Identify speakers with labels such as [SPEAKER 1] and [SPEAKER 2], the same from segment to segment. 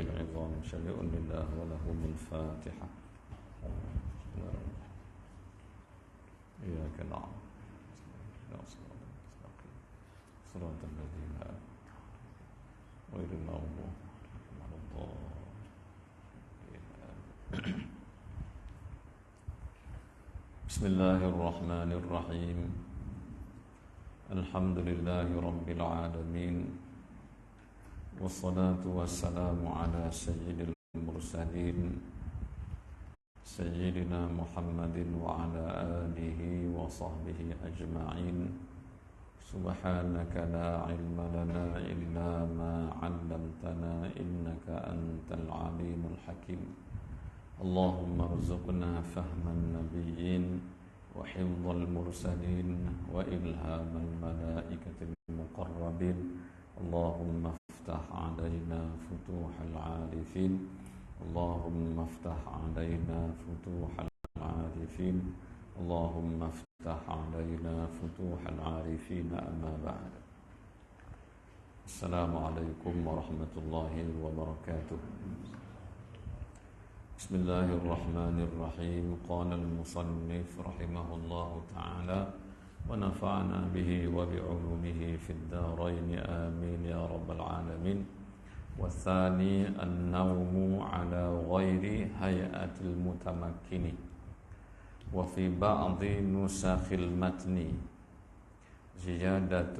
[SPEAKER 1] العظام شنيء لله ولهم الفاتحة. إياك نعبد صراط الذين غير المغضوب عليهم. بسم الله الرحمن الرحيم. الحمد لله رب العالمين، والصلاة والسلام على سيد المرسلين سيدنا محمد وعلى آله وصحبه أجمعين. سبحانك لا علم لنا إلا ما علمتنا إنك أنت العليم الحكيم. اللهم ارزقنا فهم النبيين وحفظ المرسلين وإلهام الملائكة المقربين. اللهم افتح علينا فتوح العارفين. اللهم افتح علينا فتوح العارفين. اللهم افتح علينا فتوح العارفين. أما بعد، السلام عليكم ورحمة الله وبركاته. بسم الله الرحمن الرحيم. قال المصنف رحمه الله تعالى ونفعنا به وبعلومه في الدارين آمين يا رب العالمين. والثاني النوم على غير هيئة المتمكن. وفي بعض نسخ المتن زيادة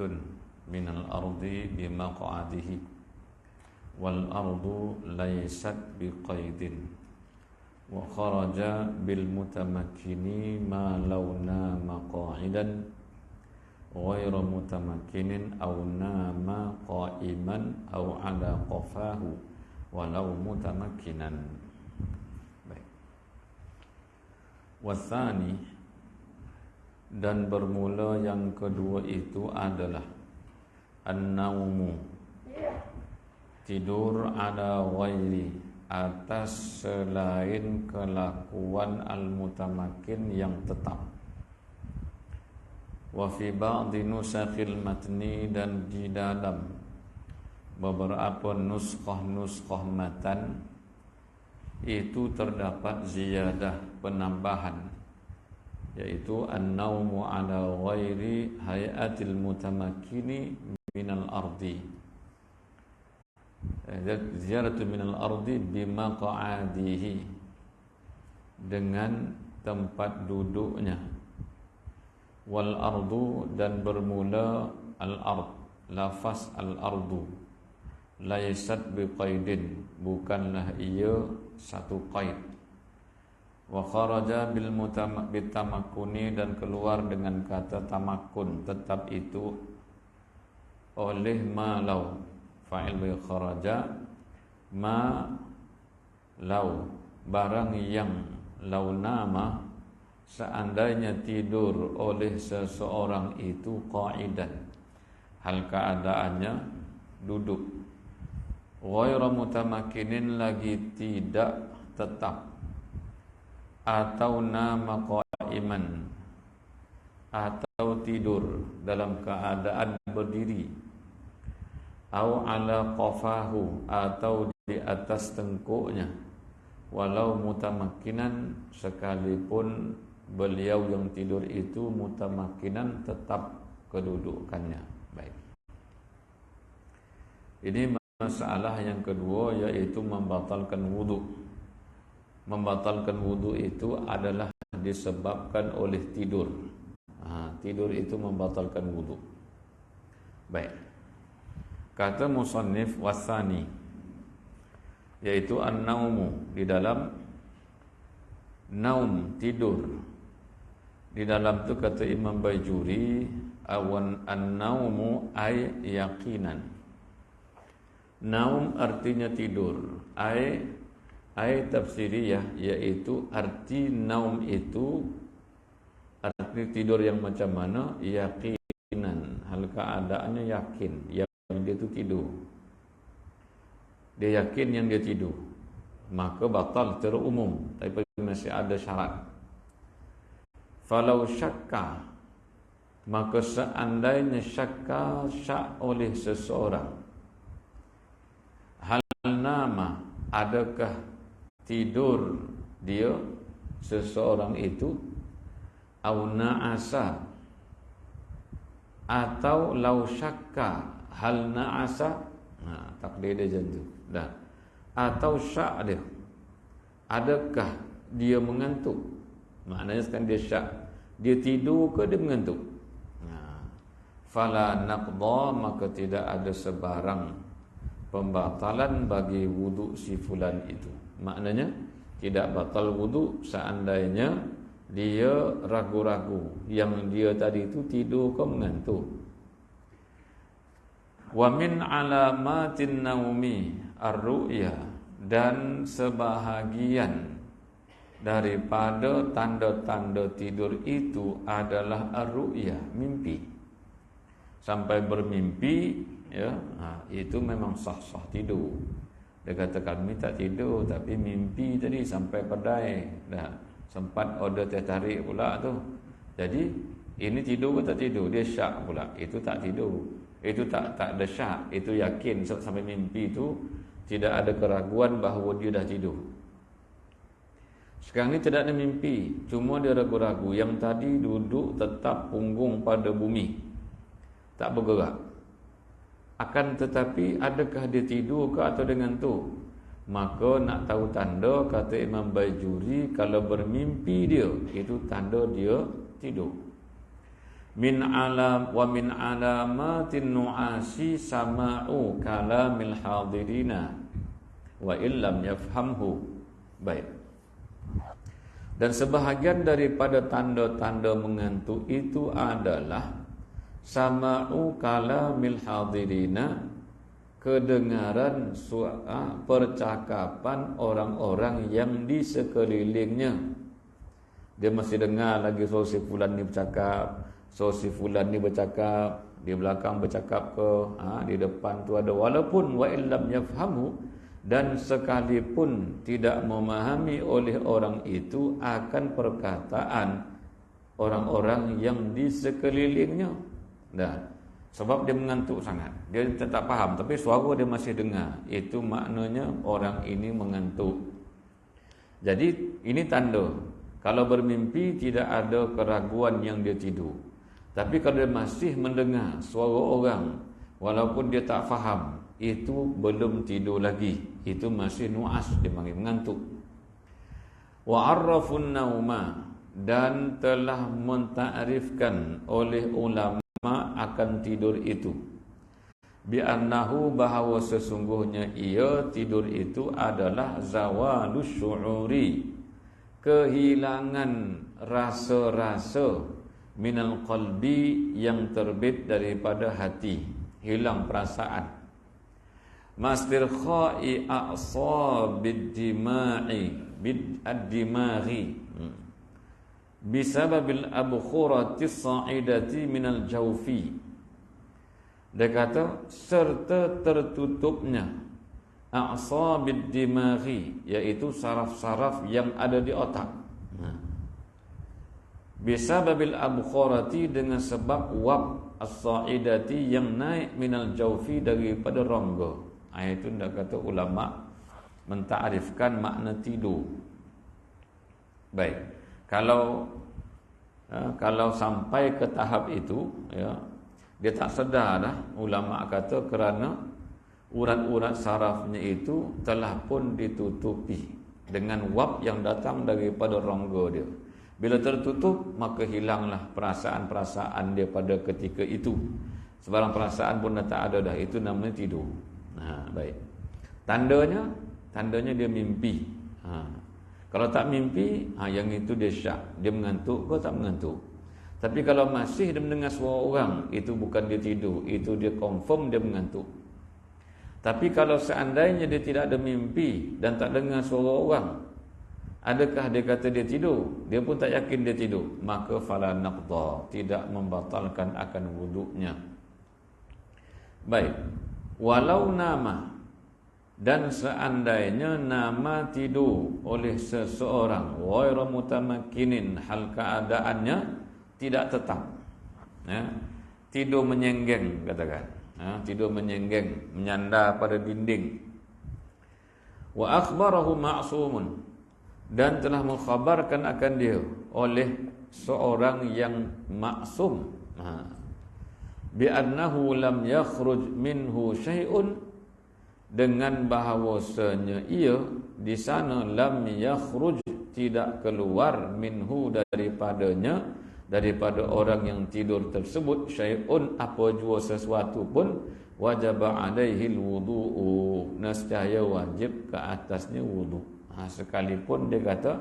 [SPEAKER 1] من الأرض بمقعده، والأرض ليست بقيد. وخرج بالمتمكن ما لو نام قاعدا غير متمكن أو نام قائما أو على قفاه ولو متمكنا. Wasani, dan bermula yang kedua itu adalah an-naumu, tidur ala ghairi, atas selain kelakuan al-mutamakin yang tetap. Wa fi ba'di nusakhil matni, dan di dalam beberapa nuskah matan itu terdapat ziyadah, penambahan, yaitu an-naumu ala ghairi hayatil mutamakkini minal ardi. Ziyaratu minal ardi bimaq'adihi, dengan tempat duduknya. Wal ardu, dan bermula al-ard, lafaz al-ardu, laysat biqaidin, bukanlah ia satu qaid. Wa kharaja bil bitamakkuni, dan keluar dengan kata tamakun, tetap itu oleh ma law, fa'il bi kharaja ma law, barang yang law nama, seandainya tidur oleh seseorang itu qa'idan, hal keadaannya duduk, ghairu mutamakkinin, lagi tidak tetap, atau nama qa'iman, atau tidur dalam keadaan berdiri, au ala qafahu, atau di atas tengkuknya, walau mutamakkinan, sekalipun beliau yang tidur itu mutamakkinan, tetap kedudukannya. Baik, ini masalah yang kedua, yaitu membatalkan wudu. Membatalkan wudu itu adalah disebabkan oleh tidur. Tidur itu membatalkan wudu. Baik, kata musannif wasani, yaitu an-naumu, di dalam naum, tidur. Di dalam tu kata Imam Bajuri, awan an-naumu ay yaqinan. Naum artinya tidur, ay tafsiriyah, yaitu arti naum itu arti tidur yang macam mana? Yaqinan, hal keadaannya yakin yang dia tu tidur. Dia yakin yang dia tidur, maka batal secara umum, tapi masih ada syarat. Falau syakka, maka seandainya syak oleh seseorang, hal nama, adakah tidur dia seseorang itu au na'asa atau lau syakka hal na'asa, takdir dia macam tu dah, atau syak dia, adakah dia mengantuk, maknanya sekarang dia syak, dia tidur ke dia mengantuk. Fala naqdha, maka tidak ada sebarang pembatalan bagi wuduk si fulan itu. Maknanya tidak batal wuduk seandainya dia ragu-ragu yang dia tadi itu tidur ke mengantuk. Wa min alamatin naumi ar-ru'ya, dan sebahagian daripada tanda-tanda tidur itu adalah ar-ru'ya, mimpi. Sampai bermimpi, ya, itu memang sah-sah tidur. Dia kata kami tak tidur, tapi mimpi tadi sampai pedai, dah sempat order teh tarik pula tu. Jadi ini tidur ke tak tidur? Dia syak pula. Itu tak tidur. Itu tak ada syak. Itu yakin sampai mimpi itu tidak ada keraguan bahawa dia dah tidur. Sekarang ni tidak ada mimpi, cuma dia ragu-ragu. Yang tadi duduk tetap punggung pada bumi, tak bergerak. Akan tetapi adakah dia tidur ke atau dengan tu? Maka nak tahu tanda, kata Imam Bajuri, kalau bermimpi dia, itu tanda dia tidur. Min alamatin nu'asi sama'u kalamil hadirina wa illam yafhamhu. Baik. Dan sebahagian daripada tanda-tanda mengantuk itu adalah sama'u kalamil hadirina, kedengaran percakapan orang-orang yang di sekelilingnya. Dia masih dengar lagi si fulan ni bercakap, si fulan ni bercakap, di belakang bercakap ke, di depan tu ada, walaupun wa illam yafhamu, dan sekalipun tidak memahami oleh orang itu akan perkataan orang-orang yang di sekelilingnya. Dah, sebab dia mengantuk sangat, dia tak faham, tapi suara dia masih dengar. Itu maknanya orang ini mengantuk. Jadi ini tanda kalau bermimpi tidak ada keraguan yang dia tidur. Tapi kalau dia masih mendengar suara orang walaupun dia tak faham, itu belum tidur lagi, itu masih nu'as, dia panggil mengantuk. Wa arrafun nauma, dan telah mentakrifkan oleh ulama akan tidur itu, bi'annahu, bahawa sesungguhnya ia tidur itu adalah zawalus syu'uri, kehilangan rasa-rasa, minal qalbi, yang terbit daripada hati, hilang perasaan, mastirkha'i a'sabid dima'i bid-ad-dimaghi bisababil abkhurati sa'idati minal jawfi. Dia kata serta tertutupnya a'sabid dimaghi, iaitu saraf-saraf yang ada di otak. Bisababil abkhurati, dengan sebab wab as-sa'idati, yang naik minal jawfi, daripada rongga. Itu dia kata ulama mentakrifkan makna tidur. Baik. Kalau sampai ke tahap itu, ya, dia tak sedar dah, ulama kata kerana urat-urat sarafnya itu telah pun ditutupi dengan wab yang datang daripada rongga dia. Bila tertutup, maka hilanglah perasaan-perasaan dia pada ketika itu. Sebarang perasaan pun dah tak ada dah. Itu namanya tidur. Baik. Tandanya dia mimpi. Kalau tak mimpi, yang itu dia syak, dia mengantuk ke tak mengantuk. Tapi kalau masih dia mendengar suara orang, itu bukan dia tidur, itu dia confirm dia mengantuk. Tapi kalau seandainya dia tidak ada mimpi dan tak dengar suara orang, adakah dia kata dia tidur? Dia pun tak yakin dia tidur. Maka fala naqdha, tidak membatalkan akan wuduknya. Baik. Walau nama, dan seandainya nama tidur oleh seseorang, ghairu mutamakkinin, hal keadaannya tidak tetap, ya, tidur menyenggeng, katakan, tidur menyenggeng, menyandar pada dinding. Wa akhbarahu ma'sumun, dan telah mengkhabarkan akan dia oleh seorang yang maksum, bi annahu lam yakhruj minhu syai'un, dengan bahawasanya ia di sana lam yakhruj, tidak keluar, minhu daripadanya, daripada orang yang tidur tersebut, syai'un, apa jua sesuatu pun, wajaba alaihi alwudu'u, nescaya wajib ke atasnya wudu. Sekalipun dia kata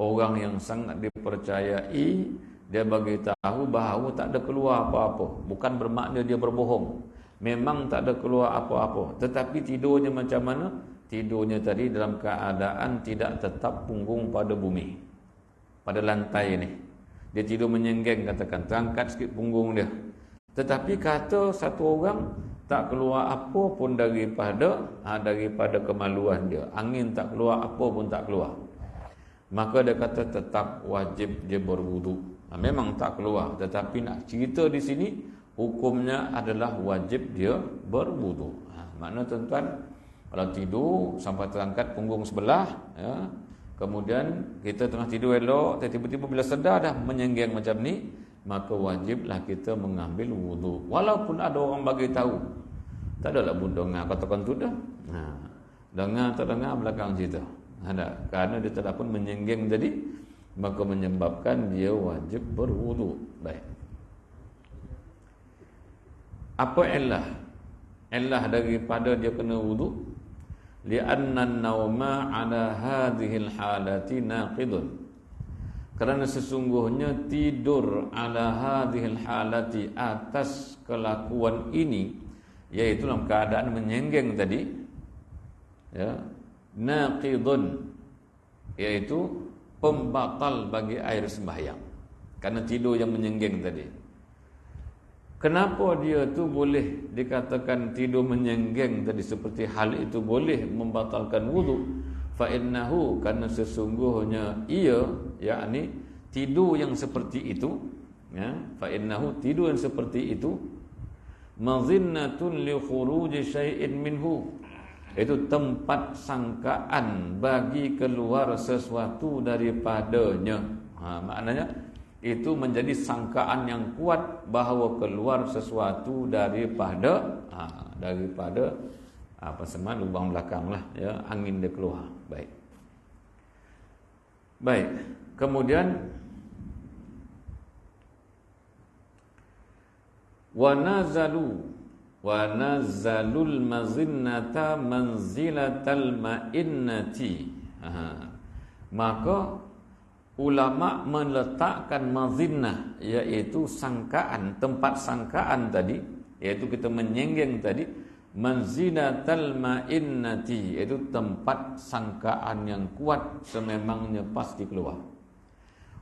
[SPEAKER 1] orang yang sangat dipercayai, dia bagi tahu bahawa tak ada keluar apa-apa, bukan bermakna dia berbohong, memang tak ada keluar apa-apa, tetapi tidurnya macam mana? Tidurnya tadi dalam keadaan tidak tetap punggung pada bumi, pada lantai ni. Dia tidur menyenggeng, katakan terangkat sikit punggung dia, tetapi kata satu orang tak keluar apa pun daripada kemaluan dia, angin tak keluar, apa pun tak keluar, maka dia kata tetap wajib dia berwudu. Memang tak keluar, tetapi nak cerita di sini hukumnya adalah wajib dia berwudu. Makna tuan-tuan, kalau tidur sampai terangkat punggung sebelah, ya, kemudian kita tengah tidur elok, tiba-tiba bila sedar dah menyenggeng macam ni, maka wajiblah kita mengambil wudu. Walaupun ada orang bagi tahu, tak adalah pun dengar katakan tu dah. Dengar tak dengar belakang cerita. Ada, kerana dia telah pun menyenggeng tadi, maka menyebabkan dia wajib berwudu. Baik. Apa illah? Illah daripada dia kena wudu, li'anna an-nawma 'ala hadhihi al-halati naqidun. Kerana sesungguhnya tidur ala hadhil halati, atas kelakuan ini, iaitu dalam keadaan menyenggeng tadi, ya, naqidun, iaitu pembatal bagi air sembahyang. Karena tidur yang menyenggeng tadi. Kenapa dia tu boleh dikatakan tidur menyenggeng tadi, seperti hal itu boleh membatalkan wudu? Fa innahu, karena sesungguhnya ia, yakni tidur yang seperti itu, ya, fa innahu, tidur yang seperti itu, mazinnatun li khuruji syai'in minhu, itu tempat sangkaan bagi keluar sesuatu daripadanya. Maknanya itu menjadi sangkaan yang kuat bahawa keluar sesuatu daripada apa seman lubang belakang lah, ya, angin dia keluar. Baik. Kemudian wa nazalul mazinnata manzilatal ma'innati. Maka ulama meletakkan mazinnah, iaitu sangkaan, tempat sangkaan tadi, iaitu kita menyenggeng tadi, manzilatal ma'innati, iaitu tempat sangkaan yang kuat, sememangnya pasti keluar.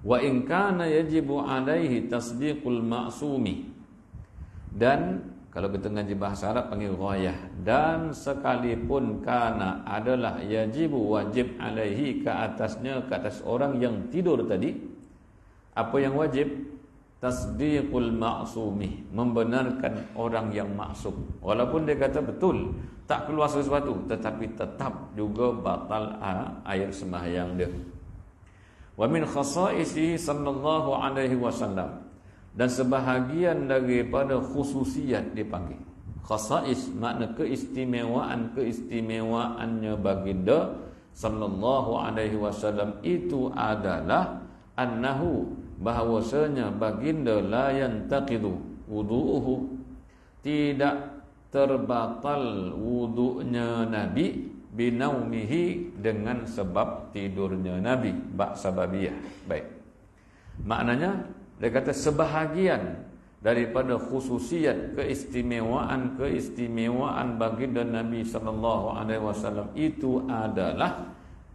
[SPEAKER 1] Wa in kana yajibu alaihi tasdiqul ma'sumi, dan kalau kita ngaji bahasa Arab panggil ghayah, dan sekalipun kana adalah yajibu, wajib, alaihi, ke atasnya, ke atas orang yang tidur tadi, apa yang wajib? Tasdiqul ma'sumi, membenarkan orang yang maksum. Walaupun dia kata betul tak keluar sesuatu, tetapi tetap juga batal air sembahyang dia. Wa min khasaisihi sallallahu alaihi wasallam, dan sebahagian daripada khususiat dipanggil khasais, makna keistimewaannya baginda sallallahu alaihi wasallam itu adalah annahu, bahawasanya baginda la yantaqidu wudu'uhu, tidak terbatal wudu'nya Nabi, binaumihi, dengan sebab tidurnya Nabi, sababiyah. Baik. Maknanya dia kata sebahagian daripada khususiat keistimewaan baginda Nabi sallallahu alaihi wasallam itu adalah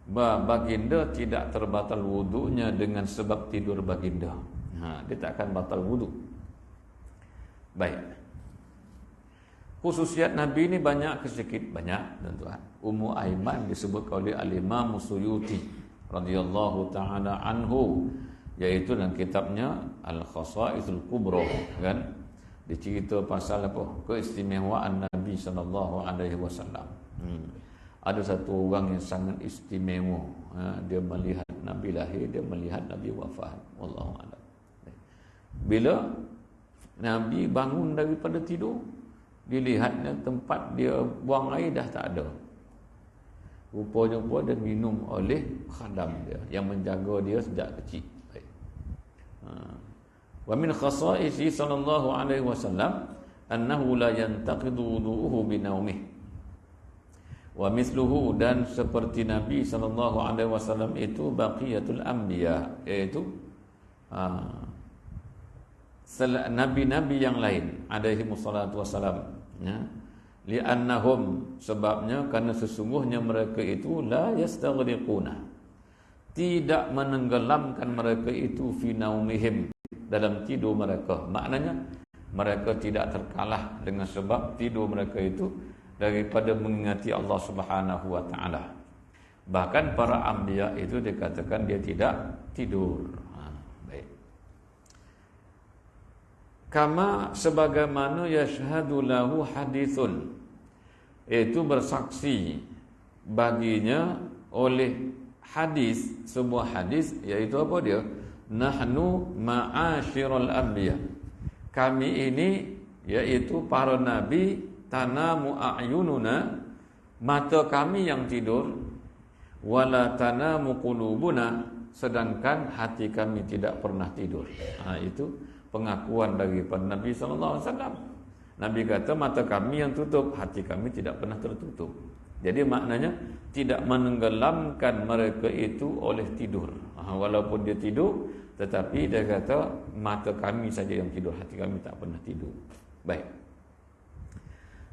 [SPEAKER 1] baginda tidak terbatal wudunya dengan sebab tidur baginda. Dia tak akan batal wudu. Baik. Khususiat Nabi ini banyak ke sedikit, banyak tuan-tuan. Ummu Aiman disebut oleh Al-Imam Suyuti radhiyallahu taala anhu, yaitu dalam kitabnya Al-Khasaisul Kubra, kan, dicerita pasal apa? Keistimewaan Nabi sallallahu alaihi wasallam. ada satu orang yang sangat istimewa. Dia melihat Nabi lahir, dia melihat Nabi wafat. Wallahu a'lam. Bila Nabi bangun daripada tidur, dilihatnya tempat dia buang air dah tak ada. Rupanya dia minum oleh khadam dia yang menjaga dia sejak kecil. Wa min khasaisi sallallahu alaihi wasallam annahu la yantaqidu wudu'uhu binaumih. Wa misluhu, dan seperti Nabi sallallahu alaihi wasallam itu baqiyatul anbiya, iaitu nabi-nabi yang lain alaihi wassalatu wassalam, ya. Li'annahum, sebabnya karena sesungguhnya mereka itu la yastaghriquna, tidak menenggelamkan mereka itu fi naumihim, dalam tidur mereka. Maknanya mereka tidak terkalah dengan sebab tidur mereka itu daripada mengingati Allah Subhanahu wa taala. Bahkan para anbiya itu dikatakan dia tidak tidur. Baik. Kama sebagaimana yashhadu lahu hadithun, itu bersaksi baginya oleh hadis, sebuah hadis, yaitu apa dia? Nahnu ma'asyiral anbiya, kami ini, yaitu para nabi, tanamu a'yununa, mata kami yang tidur, wala tanamu qulubuna, sedangkan hati kami tidak pernah tidur. Itu pengakuan daripada Nabi sallallahu alaihi wasallam. Nabi kata mata kami yang tutup, hati kami tidak pernah tertutup. Jadi maknanya tidak menenggelamkan mereka itu oleh tidur. Walaupun dia tidur, tetapi dia kata mata kami saja yang tidur, hati kami tak pernah tidur. Baik.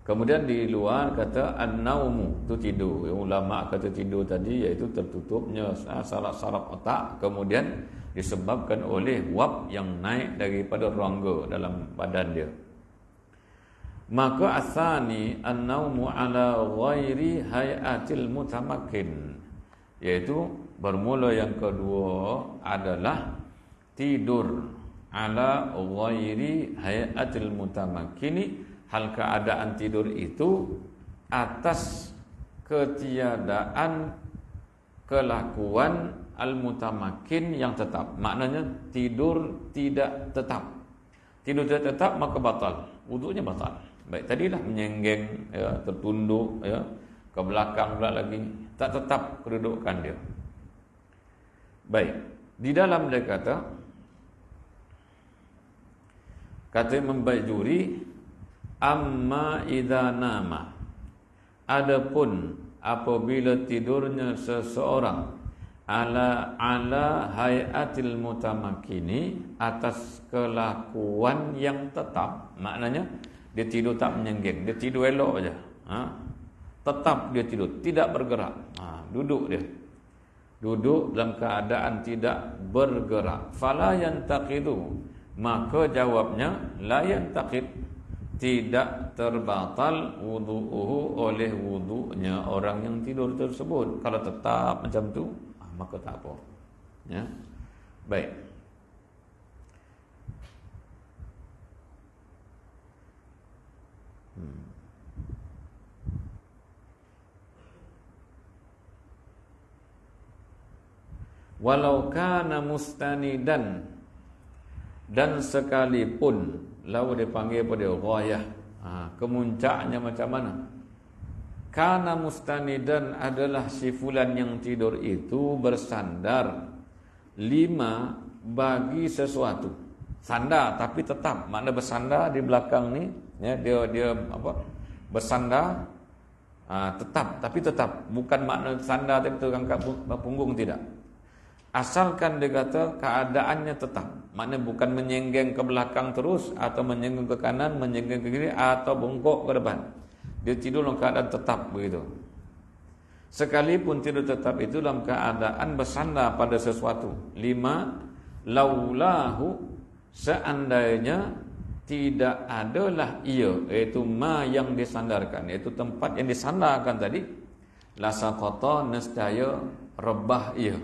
[SPEAKER 1] Kemudian di luar kata an-naumu, itu tidur. Yang ulama kata tidur tadi iaitu tertutupnya saraf-saraf otak, kemudian disebabkan oleh wab yang naik daripada rongga dalam badan dia. Maka asani an-naumu ala ghairi hayatil mutamakkin, yaitu bermula yang kedua adalah tidur ala ghairi hayatil mutamakkini, hal keadaan tidur itu atas ketiadaan kelakuan al-mutamakkin yang tetap. Maknanya tidur tidak tetap. Tidur tidak tetap maka batal, wudunya batal. Baik, tadilah menyenggeng, ya, tertunduk, ya, ke belakang pula lagi, tak tetap kedudukan dia. Baik, di dalam dia kata Imam Bajuri, amma idza nama, adapun apabila tidurnya seseorang ala hayatil mutamakkini, atas kelakuan yang tetap. Maknanya dia tidur tak menyenggeng, dia tidur elok aja. Tetap dia tidur, tidak bergerak. Duduk dia. Duduk dalam keadaan tidak bergerak. Fala yantaqidu, maka jawabnya la yantaqid, tidak terbatal wudu'uhu, oleh wudu'nya orang yang tidur tersebut. Kalau tetap macam tu, maka tak apa. Ya. Baik. Walau kana mustanidan, dan sekalipun lalu dipanggil pada ghayah, kemuncaknya macam mana? Kana mustanidan adalah si fulan yang tidur itu bersandar lima bagi sesuatu. Sandar tapi tetap, makna bersandar di belakang ni, ya, dia apa? Bersandar tetap, tapi tetap, bukan makna sandar tapi terangkat punggung, tidak. Asalkan dia kata keadaannya tetap, maknanya bukan menyenggeng ke belakang terus, atau menyenggeng ke kanan, menyenggeng ke kiri, atau bongkok ke depan. Dia tidur dalam keadaan tetap begitu. Sekalipun tidur tetap itu dalam keadaan bersandar pada sesuatu. 5, laulahu, seandainya tidak adalah ia, iaitu ma yang disandarkan, iaitu tempat yang disandarkan tadi, la saqata, nescaya rebah ia.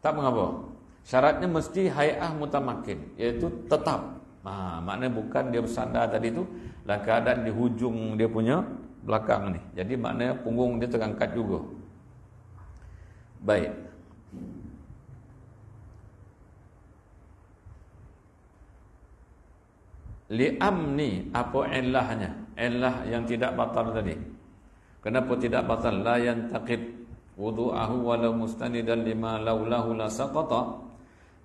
[SPEAKER 1] Tak mengapa. Syaratnya mesti hay'ah mutamakkin, iaitu tetap. Maknanya bukan dia bersandar tadi tu dalam keadaan di hujung dia punya belakang ni. Jadi maknanya punggung dia terangkat juga. Baik. Li'amni, apa illahnya? Illah yang tidak batal tadi. Kenapa tidak batal? La yantaqid wudu'ahu walau mustanidan lima laulahu la saqata.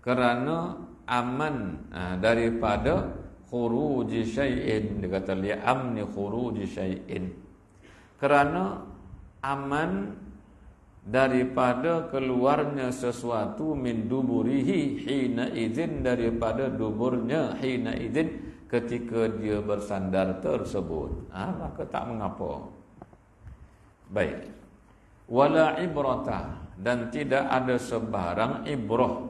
[SPEAKER 1] Kerana aman daripada khuruji syai'in. Dia kata li'amni khuruji syai'in. Kerana aman daripada keluarnya sesuatu min duburihi hina idzin, daripada duburnya hina idzin, ketika dia bersandar tersebut. Maka tak mengapa. Baik. Wala ibrata, dan tidak ada sebarang ibrah.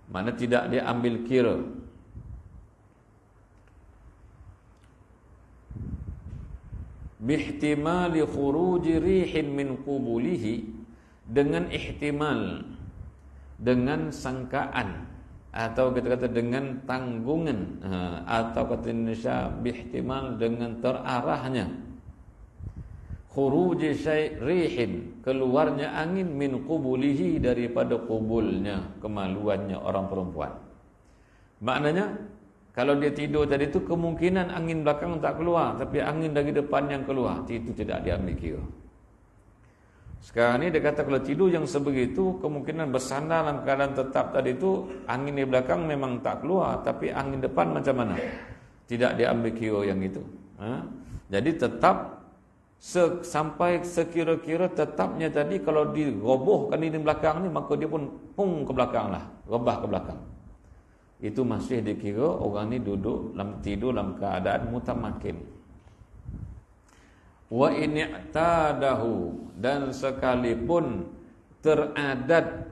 [SPEAKER 1] Mana tidak diambil kira. Bihtimali khuruji rihin min qubulihi, dengan ihtimal, dengan sangkaan, atau kita kata dengan tanggungan, atau kata Indonesia bihtimal, dengan terarahnya. Khuruji rihin, keluarnya angin, min qubulihi, daripada kubulnya, kemaluannya orang perempuan. Maknanya kalau dia tidur tadi tu kemungkinan angin belakang tak keluar, tapi angin dari depan yang keluar, itu tidak diambil kira. Sekarang ni dia kata kalau tidur yang sebegitu, kemungkinan bersandar dalam keadaan tetap tadi tu, angin di belakang memang tak keluar, tapi angin depan macam mana? Tidak diambil kira yang itu. Jadi tetap sampai sekira-kira tetapnya tadi, kalau dirobohkan di belakang ni, maka dia pun pung ke belakang lah, rebah ke belakang. Itu masih dikira orang ni duduk tidur dalam keadaan mutamakin. Wa in i'tadahu, dan sekalipun teradat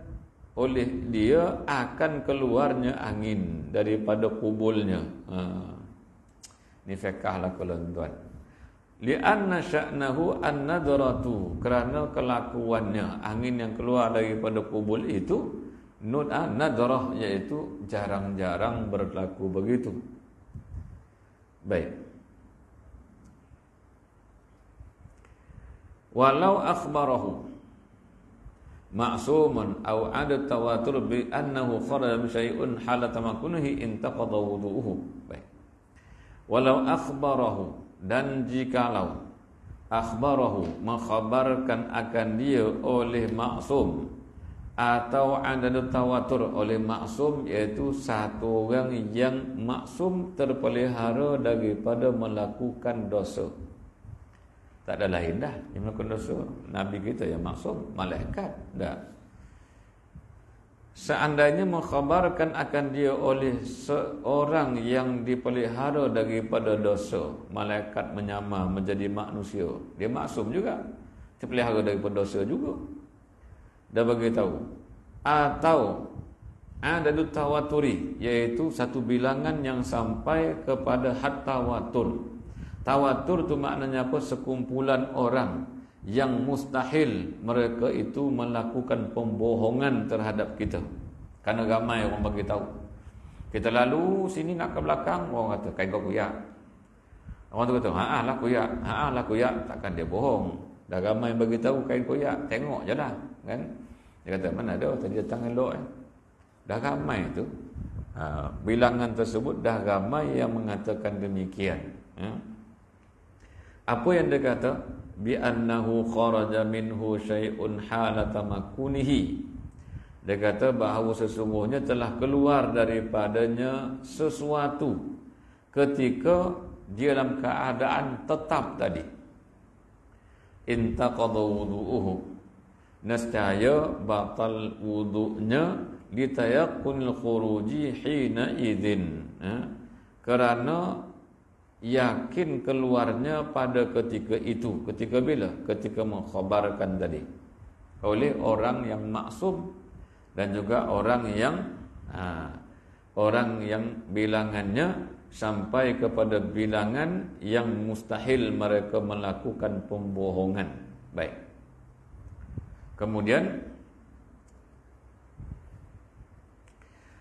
[SPEAKER 1] oleh dia akan keluarnya angin daripada kubulnya. Ini fiqh lah tuan. Li'anna sya'nahu an-nadratu, kerana kelakuannya angin yang keluar daripada kubul itu nadrah, iaitu jarang-jarang berlaku begitu. Baik. Walau akhbarahu ma'suman aw ada tawatur bi annahu kharaja bi syai'un halat tamakkunihi intaqada wudu'uhu. Baik. Walau akhbarahu, dan jikalau akhbarahu, mengkhabarkan akan dia oleh maksum, atau ada tawatur oleh maksum, iaitu satu orang yang maksum terpelihara daripada melakukan dosa. Tak ada lain dah yang melakukan dosa. Nabi kita yang maksum, malaikat dah. Seandainya mengkhabarkan akan dia oleh seorang yang dipelihara daripada dosa, malaikat menyamar menjadi manusia, dia maksum juga, terpelihara daripada dosa juga, dah bagi tahu. Atau ada tawaturi, iaitu satu bilangan yang sampai kepada had tawatur. Tawatur tu maknanya apa? Sekumpulan orang yang mustahil mereka itu melakukan pembohongan terhadap kita. Karena ramai orang bagi tahu. Kita lalu sini nak ke belakang, orang kata kain kau kuyak. Orang tu kata, lah kuyak, takkan dia bohong. Dah ramai bagi tahu kain kuyak, tengok je lah, kan? Dia kata, mana ada tadi datang elok. Dah ramai tu. Bilangan tersebut dah ramai yang mengatakan demikian. Apa yang dia kata? Bi annahu kharaja minhu syai'un halata makunihi. Dia kata bahawa sesungguhnya telah keluar daripadanya sesuatu ketika dia dalam keadaan tetap tadi. Intaqadha wudu'uhu, nescaya batal wudu'nya litayaqqunil khuruji hina idzin, kerana yakin keluarnya pada ketika itu. Ketika bila? Ketika mengkhabarkan tadi oleh orang yang maksum, dan juga orang yang bilangannya sampai kepada bilangan yang mustahil mereka melakukan pembohongan. Baik. Kemudian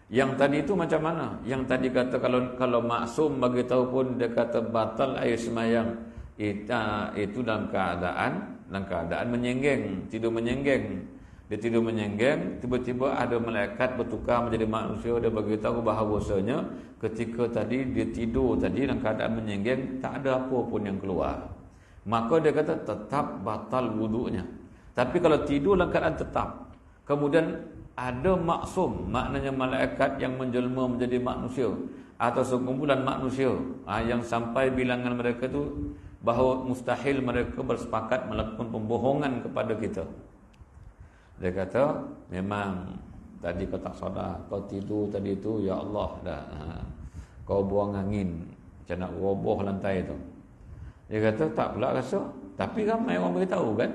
[SPEAKER 1] Yang tadi itu macam mana? Yang tadi kata kalau maksum bagi tahu pun dia kata batal air semayang. Itu dalam keadaan menyenggeng, tidur menyenggeng. Dia tidur menyenggeng, tiba-tiba ada malaikat bertukar menjadi manusia. Dia beritahu bahawasanya ketika tadi dia tidur tadi dalam keadaan menyenggeng, tak ada apa pun yang keluar. Maka dia kata tetap batal wudunya. Tapi kalau tidur dalam keadaan tetap, kemudian ada maksum, maknanya malaikat yang menjelma menjadi manusia atau sekumpulan manusia yang sampai bilangan mereka tu bahawa mustahil mereka bersepakat melakukan pembohongan kepada kita. Dia kata, memang tadi kau tak sadar, kau tidur tadi tu, ya Allah dah. Kau buang angin, macam nak roboh lantai tu. Dia kata, tak pula rasa. Tapi ramai orang beritahu kan.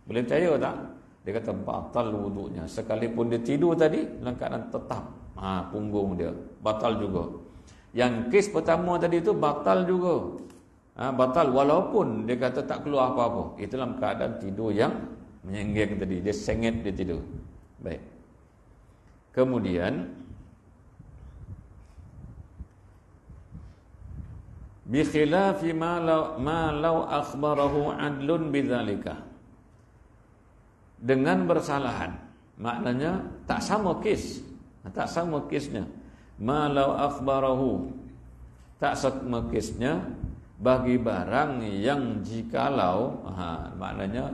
[SPEAKER 1] Boleh percaya tak? Dia kata, batal wudunya. Sekalipun dia tidur tadi, dalam keadaan tetap. Punggung dia, batal juga. Yang kes pertama tadi tu, batal juga. Batal walaupun dia kata tak keluar apa-apa. Itu dalam keadaan tidur yang menyenggeng tadi, dia sengit, dia tidur. Baik. Kemudian bi khilafi ma law akhbarahu adlun bidzalika. Dengan bersalahan, maknanya tak sama kes. Tak sama kesnya. Ma law akhbarahu, tak sama kesnya bagi barang yang jikalau, maknanya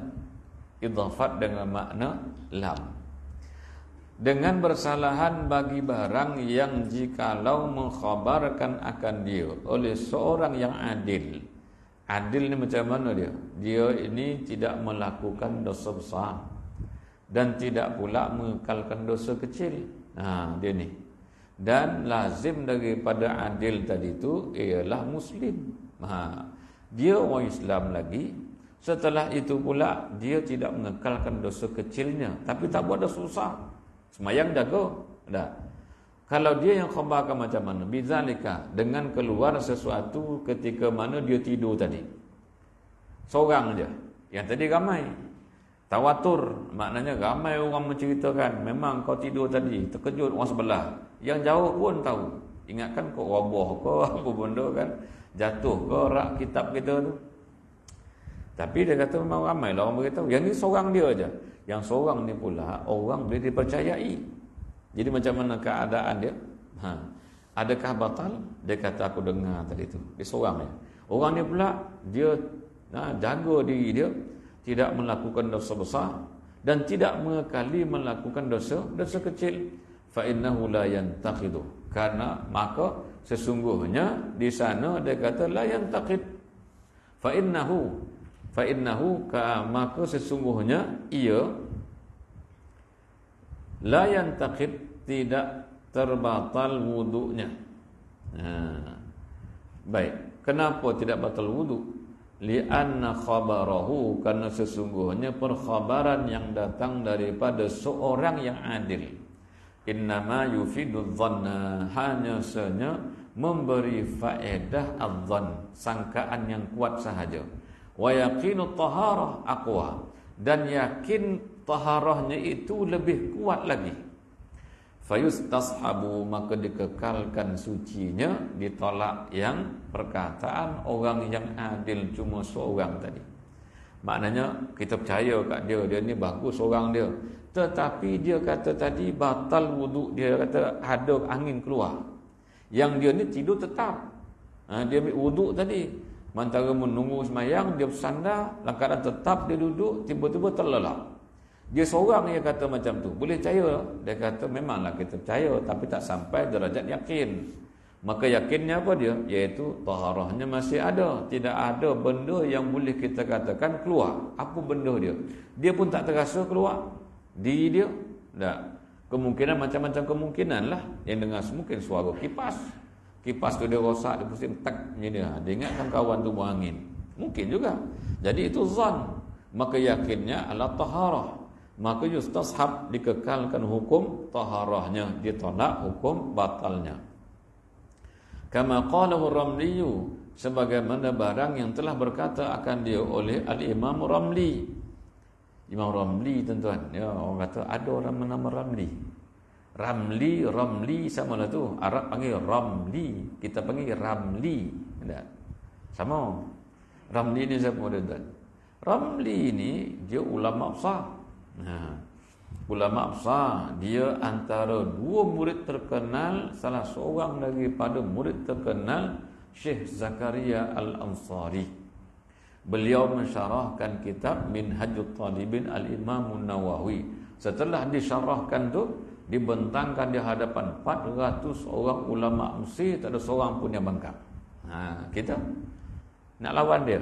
[SPEAKER 1] idhafat dengan makna lam. Dengan bersalahan bagi barang yang jikalau mengkhabarkan akan dia oleh seorang yang adil. Adil ni macam mana dia? Dia ini tidak melakukan dosa besar dan tidak pula mengekalkan dosa kecil. Dia ni. Dan lazim daripada adil tadi itu ialah muslim. Dia orang Islam lagi. Setelah itu pula dia tidak mengekalkan dosa kecilnya, tapi tak buat dosa besar. Semayang jaga. Dah. Kalau dia yang khabarkan macam mana? Bizalika, dengan keluar sesuatu ketika mana dia tidur tadi. Seorang je. Yang tadi ramai. Tawatur, maknanya ramai orang menceritakan, memang kau tidur tadi, terkejut orang sebelah. Yang jauh pun tahu. Ingatkan kau roboh kau apa benda kan? Jatuh kau rak kitab kita tu. Tapi dia kata memang ramai lah orang beritahu. Yang ni seorang dia aja. Yang seorang ni pula orang boleh dipercayai. Jadi macam mana keadaan dia? Adakah batal? Dia kata aku dengar tadi tu. Dia seorang je. Orang ni pula dia jaga diri dia, tidak melakukan dosa besar dan tidak mengekali melakukan dosa kecil. Fa innahu la yantaqidu. Karena maka sesungguhnya di sana dia kata la yantaqid. Fa innahu maka sesungguhnya ia la yantaqid, tidak terbatal wudunya. Baik, kenapa tidak batal wudu? Li'anna khabarahu, karena sesungguhnya perkhabaran yang datang daripada seorang yang adil. Innama yufidu dhanna, hanya saja memberi faedah adzan, sangkaan yang kuat sahaja. Wa yaqinu taharah aqwa, dan yakin taharahnya itu lebih kuat lagi. Fayustashabu, maka dikekalkan sucinya, ditolak yang perkataan orang yang adil cuma seorang tadi. Maknanya kita percaya kat dia ni bagus orang dia, tetapi dia kata tadi batal wuduk, dia kata ada angin keluar. Yang dia ni tidur tetap. Dia ambil wuduk tadi, mantara menunggu semayang, dia bersandar, dalam keadaan tetap dia duduk, tiba-tiba terlelap. Dia seorang yang kata macam tu. Boleh percaya? Dia kata memanglah kita percaya, tapi tak sampai derajat yakin. Maka yakinnya apa dia? Iaitu taharahnya masih ada. Tidak ada benda yang boleh kita katakan keluar. Apa benda dia? Dia pun tak terasa keluar. Diri dia? Tak. Kemungkinan macam-macam kemungkinan lah. Yang dengar mungkin suara kipas. Kipas tu dia rosak, dia pusing tak macam dia. Dia ingatkan kawan tu buang angin. Mungkin juga. Jadi itu zan. Maka yakinnya adalah taharah. Maka yustashab, dikekalkan hukum taharahnya, ditolak hukum batalnya. Kama qalahu Ramli, sebagaimana barang yang telah berkata akan dia oleh Al-Imam Ramli. Imam Ramli tuan-tuan, ya, orang kata ada orang bernama Ramli. Ramli sama lah tu. Arab panggil Ramli, kita panggil Ramli. Tak? Sama. Ramli ni siapa tuan? Ramli ni dia ulama besar. Ulama besar, dia antara dua murid terkenal, salah seorang daripada murid terkenal Syekh Zakaria Al-Ansari. Beliau mensyarahkan kitab Minhajut Talibin Al-Imam Nawawi. Setelah disyarahkan tu, dibentangkan di hadapan 400 orang ulama Mesir, tak ada seorang pun yang bangkang. Kita nak lawan dia,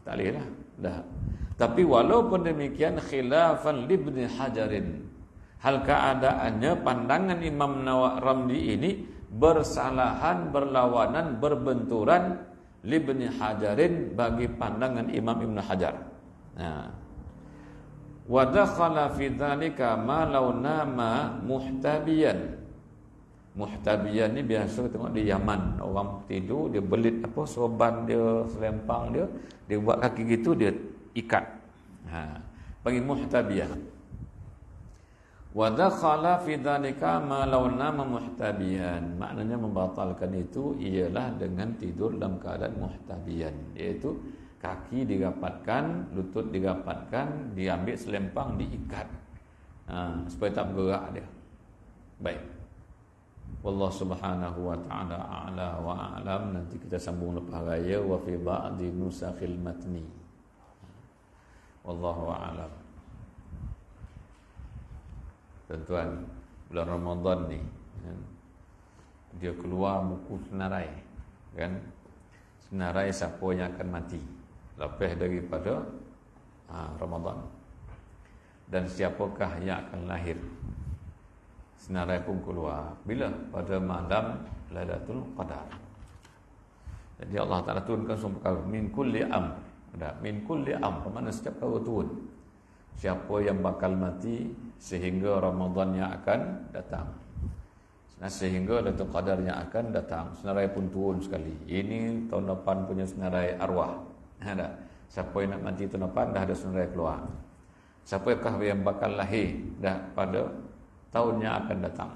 [SPEAKER 1] tak boleh lah dah. Tapi walaupun demikian, khilafan libni Hajarin, hal keadaannya pandangan Imam Ramli ini bersalahan, berlawanan, berbenturan libni Hajarin bagi pandangan Imam Ibn Hajar. Wa dakhala fi dzalika ma law nama muhtabiyan. Muhtabiyan ni biasa tengok di Yaman, orang tidur dia belit sorban dia, selempang dia buat kaki gitu, dia ikat. Panggil muhtabiyan. Wa dakhala fi dzalika ma law nama muhtabiyan. Maknanya membatalkan itu ialah dengan tidur dalam keadaan muhtabiyan, iaitu kaki dirapatkan, lutut dirapatkan, diambil selempang, diikat, supaya tak bergerak dia. Baik. Wallahu subhanahu wa ta'ala a'la wa a'lam. Nanti kita sambung lepas raya. Wa fi ba'di nusakhil matni. Wallahu a'lam. Tuan-tuan, bulan Ramadan ni kan, dia keluar buku senarai, kan? Senarai siapa yang akan mati lepas daripada Ramadan, dan siapakah yang akan lahir. Senarai pun keluar bila? Pada malam Lailatul Qadar. Jadi Allah Ta'ala turunkan semua perkara min kulli am. Min kulli am bermakna setiap perkara turun. Siapa yang bakal mati sehingga Ramadan yang akan datang, sehingga Lailatul Qadar yang akan datang. Senarai pun turun sekali. Ini tahun depan punya senarai arwah. Ada. Siapa yang nak mati tahun depan, dah ada senarai keluar. Siapakah yang bakal lahir dah pada tahun yang akan datang.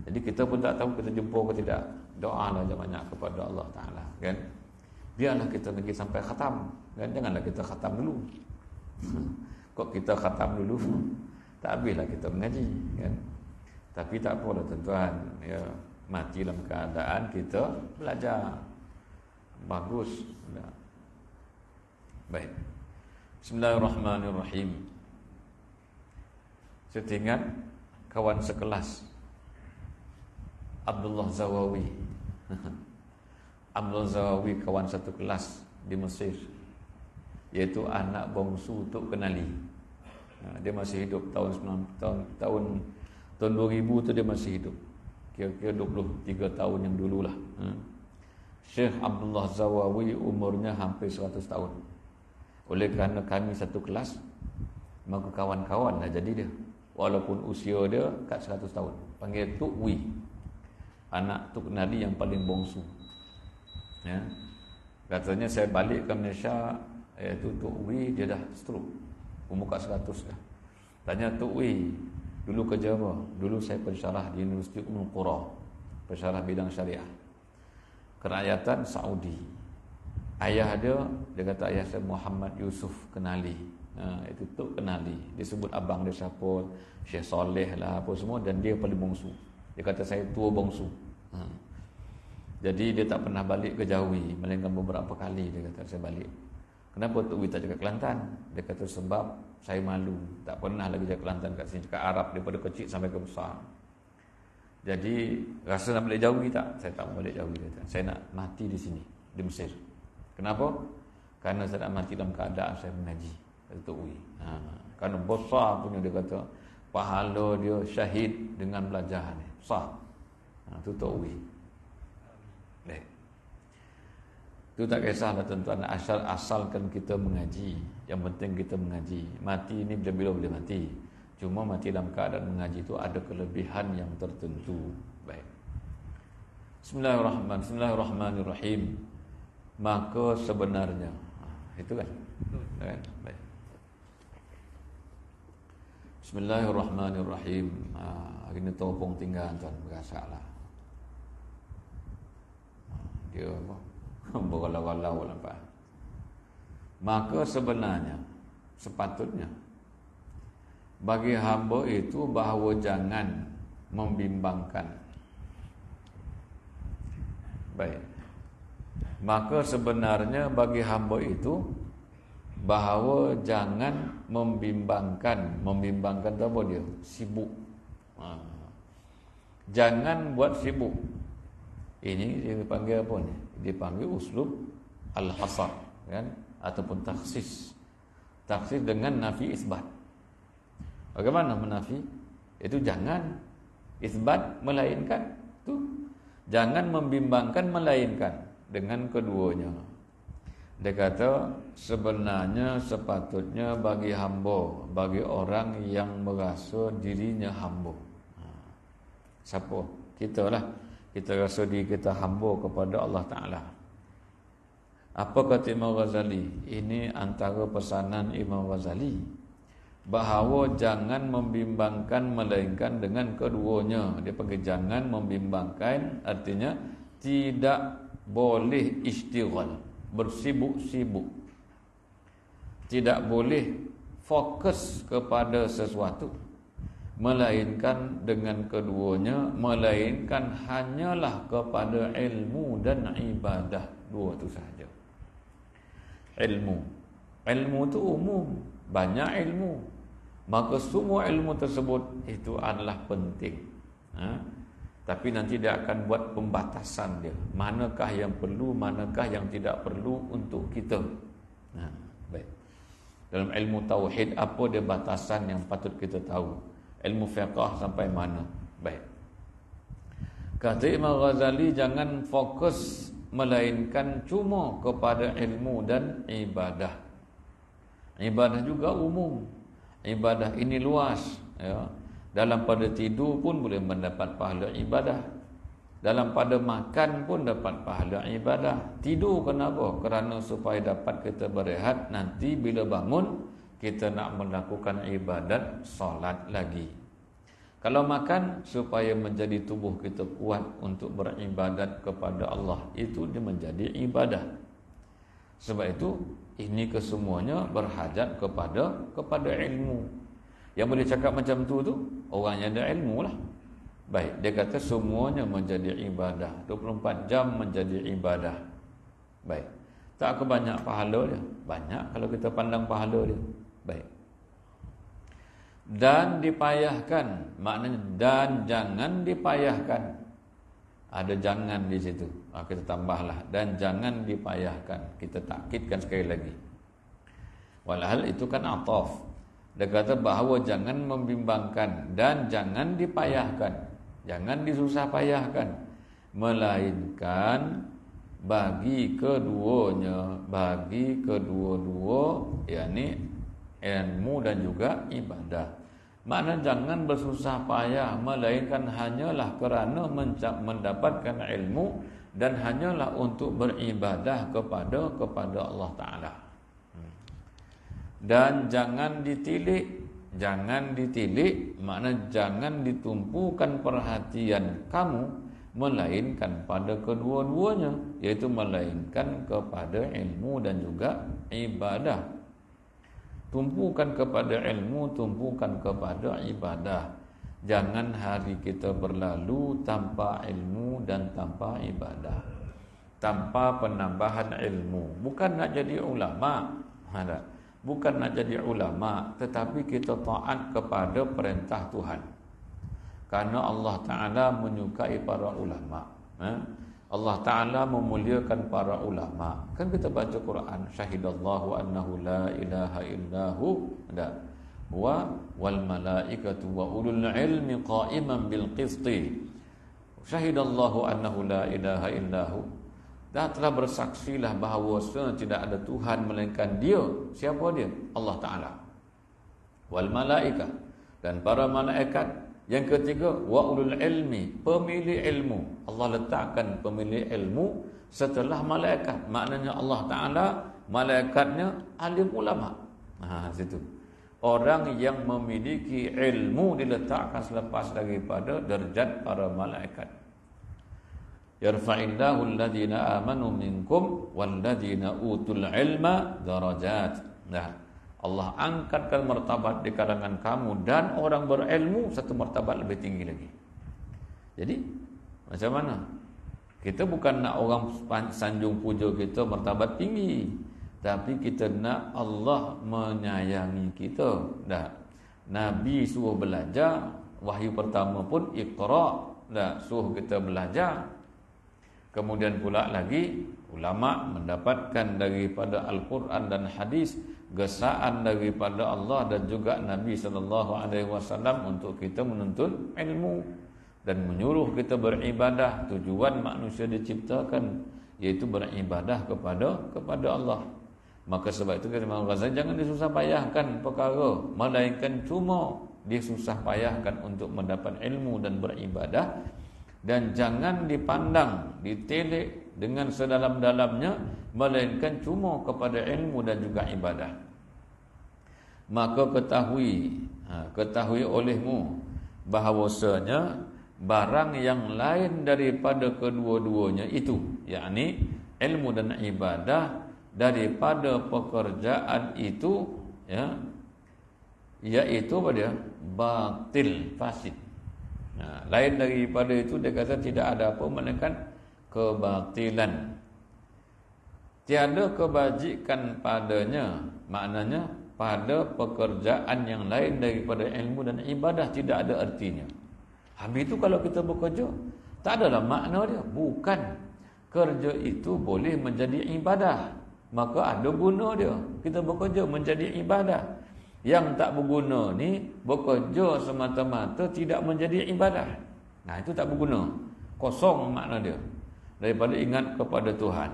[SPEAKER 1] Jadi kita pun tak tahu kita jumpa ke tidak. Doalah banyak kepada Allah Ta'ala, kan? Biarlah kita lagi sampai khatam, kan? Janganlah kita khatam dulu. Kok kita khatam dulu, tak habislah kita mengaji, kan? Tapi tak apalah tuan-tuan, ya, mati dalam keadaan kita belajar. Bagus. Baik. Bismillahirrahmanirrahim. Saya ingat kawan sekelas Abdullah Zawawi. Abdullah Zawawi kawan satu kelas di Mesir, iaitu anak bongsu Tok Kenali. Dia masih hidup tahun 2000 tu dia masih hidup. Kira-kira 23 tahun yang dululah. Syekh Abdullah Zawawi umurnya hampir 100 tahun. Oleh kerana kami satu kelas, maka kawan-kawan dah jadi dia. Walaupun usia dia kat 100 tahun. Panggil Tok Wi. Anak Tok Nadi yang paling bongsu. Ya. Katanya saya balik ke Malaysia, iaitu Tok Wi dia dah stroke. Umur kat 100 dah. Tanya Tok Wi, dulu kerja apa? Dulu saya pensyarah di Universiti Ummul Qura. Pensyarah bidang syariah. Kerakyatan Saudi. Ayah dia kata ayah saya Muhammad Yusuf Kenali. Itu Tok Kenali. Dia sebut abang dia siapa, Syekh Soleh lah apa semua, dan dia paling bongsu. Dia kata saya tua bongsu. Jadi dia tak pernah balik ke Jawi, melainkan beberapa kali dia kata saya balik. Kenapa Tok Wi tak cakap Kelantan? Dia kata sebab saya malu, tak pernah lagi cakap Kelantan kat sini, cakap Arab daripada kecil sampai ke besar. Jadi rasa nak balik Jawi tak? Saya tak mau balik Jawi, dia kata. Saya nak mati di sini, di Mesir. Kenapa? Karena saya nak mati dalam keadaan saya mengaji. Tok Wi. Kerana besar punya dia kata pahala dia syahid dengan belajar ni. Besar. Itu Tok Wi. Baik. Itu tak kisahlah tuan-tuan, asalkan kita mengaji. Yang penting kita mengaji. Mati ni bila-bila boleh mati. Cuma mati dalam keadaan mengaji itu ada kelebihan yang tertentu. Baik. Bismillahirrahmanirrahim. Maka sebenarnya itu kan? Baik. Bismillahirrahmanirrahim. Hari ni topong tinggal tuan, berasalah. Dia apa? Bergalau-galau nampak. Maka sebenarnya, sepatutnya bagi hamba itu bahawa jangan membimbangkan. Baik. Maka sebenarnya bagi hamba itu bahawa jangan membimbangkan. Membimbangkan tu apa dia? Sibuk. Jangan buat sibuk. Ini dia panggil apa ni? Dia panggil uslub al-hasar, kan? Ataupun takhsis. Takhsis dengan nafi isbat. Bagaimana menafi? Itu jangan. Isbat melainkan. Tu. Jangan membimbangkan melainkan. Dengan keduanya. Dia kata sebenarnya sepatutnya bagi hamba, bagi orang yang merasa dirinya hamba. Siapa? Kita lah. Kita rasa diri kita hamba kepada Allah Ta'ala. Apa kata Imam Ghazali? Ini antara pesanan Imam Ghazali, bahawa jangan membimbangkan melainkan dengan keduanya. Dia panggil jangan membimbangkan, artinya tidak boleh istighal, bersibuk-sibuk. Tidak boleh fokus kepada sesuatu melainkan dengan keduanya, melainkan hanyalah kepada ilmu dan ibadah. Dua itu sahaja. Ilmu itu umum, banyak ilmu. Maka semua ilmu tersebut itu adalah penting. Tapi nanti dia akan buat pembatasan dia. Manakah yang perlu, manakah yang tidak perlu untuk kita. Baik. Dalam ilmu tauhid, apa dia batasan yang patut kita tahu? Ilmu fiqh sampai mana? Baik. Kata Imam Ghazali, jangan fokus melainkan cuma kepada ilmu dan ibadah. Ibadah juga umum. Ibadah ini luas, ya. Dalam pada tidur pun boleh mendapat pahala ibadah. Dalam pada makan pun dapat pahala ibadah. Tidur kenapa? Kerana supaya dapat kita berehat, nanti bila bangun kita nak melakukan ibadat solat lagi. Kalau makan supaya menjadi tubuh kita kuat untuk beribadat kepada Allah, itu dia menjadi ibadah. Sebab itu ini kesemuanya berhajat kepada ilmu. Yang boleh cakap macam tu orang yang ada ilmu lah. Baik, dia kata semuanya menjadi ibadah. 24 jam menjadi ibadah. Baik. Tak kebanyak pahala dia? Banyak kalau kita pandang pahala dia. Baik. Dan dipayahkan, maknanya dan jangan dipayahkan. Ada jangan di situ. Kita tambahlah, dan jangan dipayahkan. Kita takkidkan sekali lagi. Walhal itu kan ataf. Dia kata bahawa jangan membimbangkan dan jangan dipayahkan. Jangan disusah payahkan, melainkan bagi kedua-dua, yakni ilmu dan juga ibadah. Makna jangan bersusah payah, melainkan hanyalah kerana mendapatkan ilmu dan hanyalah untuk beribadah kepada Allah Ta'ala. Dan jangan ditilik. Jangan ditilik, makna jangan ditumpukan perhatian kamu, melainkan pada kedua-duanya, iaitu melainkan kepada ilmu dan juga ibadah. Tumpukan kepada ilmu, tumpukan kepada ibadah. Jangan hari kita berlalu tanpa ilmu dan tanpa ibadah, tanpa penambahan ilmu. Bukan nak jadi ulama, bukan nak jadi ulama, tetapi kita taat kepada perintah Tuhan. Karena Allah Ta'ala menyukai para ulama. Allah Ta'ala memuliakan para ulama. Kan kita baca Quran, syahidallahu annahu la ilaha illahu huwa wal malaikatu wa ulul ilmi qa'iman bil qisti. Syahidallahu annahu la ilaha illahu, dan telah bersaksilah bahawa tidak ada Tuhan melainkan Dia. Siapa Dia? Allah Ta'ala. Wal malaikat, dan para malaikat. Yang ketiga, wa ulul ilmi, pemilik ilmu. Allah letakkan pemilik ilmu setelah malaikat. Maknanya Allah Ta'ala, malaikatnya alim ulama. Situ. orang yang memiliki ilmu diletakkan selepas daripada derajat para malaikat. Yarfa'illahu alladhina amanu minkum walladhina utul ilma darajat. Nah, Allah angkatkan martabat di kalangan kamu dan orang berilmu satu martabat lebih tinggi lagi. Jadi macam mana? Kita bukan nak orang sanjung puja kita martabat tinggi, tapi kita nak Allah menyayangi kita. Dah. Nabi suruh belajar, wahyu pertama pun Iqra, dah suruh kita belajar. Kemudian pula lagi ulama mendapatkan daripada Al-Quran dan hadis gesaan daripada Allah dan juga Nabi SAW untuk kita menuntut ilmu dan menyuruh kita beribadah. Tujuan manusia diciptakan iaitu beribadah kepada Allah. Maka sebab itu kata Imam Ghazali, jangan disusah payahkan perkara, melainkan cuma disusah payahkan untuk mendapat ilmu dan beribadah, dan jangan dipandang, ditelik dengan sedalam-dalamnya, melainkan cuma kepada ilmu dan juga ibadah. Maka ketahui olehmu bahawasanya barang yang lain daripada kedua-duanya itu, yakni ilmu dan ibadah, daripada pekerjaan itu, ya, iaitu apa dia? Batil, fasid. Nah, lain daripada itu dia kata tidak ada apa melainkan kebatilan. Tiada kebajikan padanya, maknanya pada pekerjaan yang lain daripada ilmu dan ibadah tidak ada artinya. Habis itu kalau kita bekerja, tak adalah makna dia. Bukan. Kerja itu boleh menjadi ibadah, maka ada guna dia. Kita bekerja menjadi ibadah. Yang tak berguna ni bekerja semata-mata tidak menjadi ibadah. Nah, itu tak berguna. Kosong makna dia. Daripada ingat kepada Tuhan.